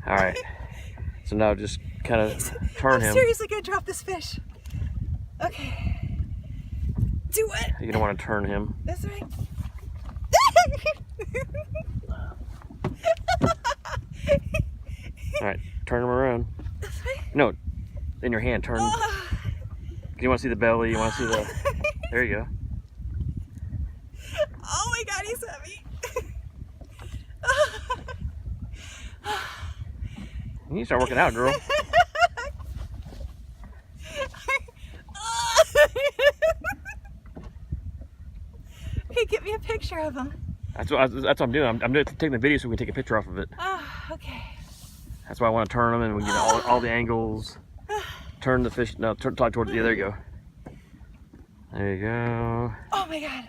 All right. So now just kind of turn him. I'm seriously gonna drop this fish. Okay. Do it. You don't want to turn him. That's right. All right, turn him around. That's right. No, in your hand, turn. You want to see the belly? You want to see the? There you go. Oh my God, he's heavy. You need to start working out, girl. Okay, get me a picture of him. That's what I'm doing. I'm taking the video so we can take a picture off of it. Oh, okay. That's why I want to turn them and we get all the angles. Turn the fish. No, talk towards. Yeah, there you go. There you go. Oh my God.